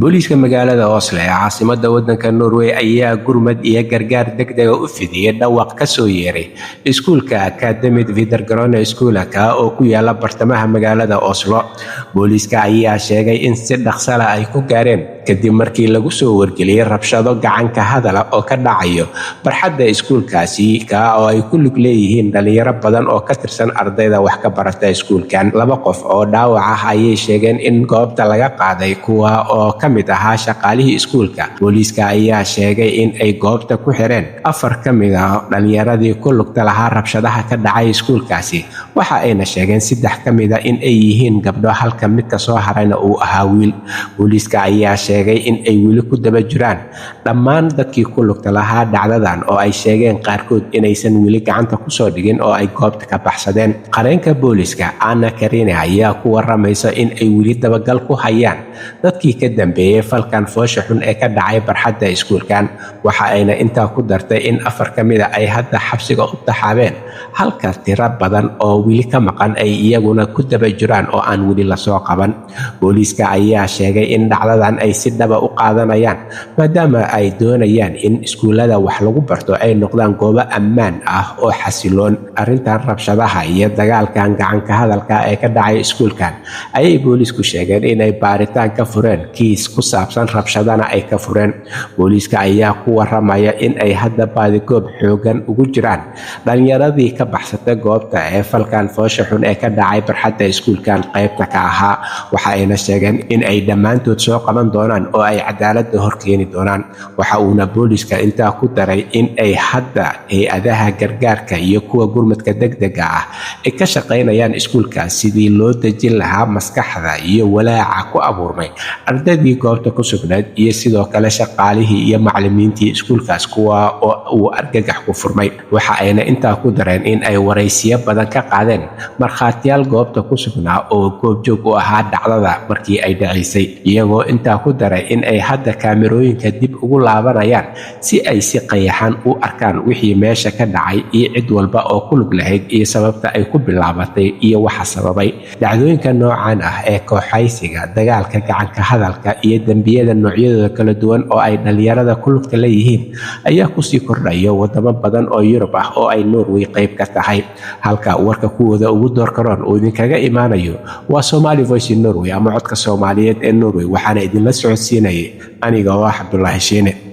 booliiska magaalada Oslo ee caasimadda waddanka Norway ayaa gurmad iyo gargaar degdeg ah u fidiyay dhawaq ka soo yeeray iskuulka Academic Videregående Skole oo ku yaala bartamaha magaalada Oslo. Booliiska ayaa sheegay in si dhaqso ah ay ku gaareen kadib markii lagu soo wargeliyay rabshado gacan ka hadal oo ka dhacayo barxadda iskuulkaasi oo ay ku lug leeyihiin dhalinyaro badan oo ka tirsan ardayda wax ka barata iskuulkan. Laba qof oo dhaawac ah ayay sheegeen in goobta laga qaaday, kuwa oo ka mid ahaa shaqaalihii iskuulka. Booliiska ayaa sheegay in ay goobta ku xireen 4 ka mid ah dhalinyaradii ku lugta lahaa rabshadaha ka dhacay iskuulkaasi. Waxa ayna sheegeen 3 ka mid ah in ay yihiin gabdho halka mid ka soo harayna uu ahaa wiil. Booliiska ayaa sheegay in ay weli ku daba jiraan dhammaan dadkii ku lugta lahaa dhacdadan oo ay sheegeen qaarkood inaysan weli gacanta ku soo dhigin oo ay goobta ka baxsadeen. Qareenka booliiska Anna Karine ayaa ku waramaysa in ay weli dabagal ku hayaan dadkii ka dambeeyay falkan foosha xun ee ka dhacay barxadda iskuulkan. Waxa ayna intaa ku dartay in 4 ka mid ah ay hadda xabsiga u taxaabeen, halka tiro badan oo weli ka maqan ay iyaguna ku daba jiraan oo aan weli la soo qaban. Booliiska ayaa sheegay in dhacdadan ay si dhaba u qaadanayaan maadaama ay doonayaan in iskuulada wax lagu barto ay noqdaan goobo ammaan ah oo xasiloon. Arrintan rabshadaha iyo dagaalkan gacan ka hadalka ee ka dhacay iskuulkan ayay booliisku sheegeen inay baaritaan ka fureen kiis ku saabsan rabshadana ay ka fureen. Booliiska ayaa ku waramaya in ay hadda baadigoob xoogan ugu jiraan dhalinyaradii ka baxsatay goobta ee falkan foosha xun ee ka dhacay barxadda iskuulkan qaybta ka ahaa. Waxa ayna sheegeen in ay dhammaantood soo qaban doonaan oo ay cadaaladda hor keeni doonaan. Waxa uuna booliiska intaa ku daray in ay hadda hay'adaha gargaarka iyo kuwa gurmadka degdega ah ay ka shaqaynayaan iskuulkaas sidii loo dejin lahaa maskaxda iyo walaaca ku abuurmay ardaydii goobta ku sugnayd iyo sidoo kale shaqaalihii iyo macallimiintii iskuulkaas kuwa oo uu argagax ku furmay. Waxa ayna intaa ku dareen in ay waraysiyo badan ka qaadeen markhaatiyaal goobta ku sugnaa oo goobjoog u ahaa dhacdada markii ay dhacaysay, iyagoo intaa ku daray in ay hadda kaamirooyinka dib ugu laabanayaan si ay si qayaxan u arkaan wixii meesha ka dhacay iyo cid walba oo ku lug lahayd iyo sababta ay ku bilaabatay iyo waxa sababay. Dhacdooyinka noocan ah ee kooxaysiga, dagaalka gacan ka hadalka iyo dambiyada noocyadooda kala duwan oo ay dhalinyarada ku lugta leeyihiin ayaa ku sii kordhaya wadamo badan oo Yurub ah oo ay Norway qayb ka tahay. Halka warka kuwooda ugu doorka roon uu idinkaga imaanayo waa Somali Voice in Norway ama codka Soomaaliyeed ee Norway, waxaana idinla socodsiinayay aniga oo ah Cabdullaahi Shiine.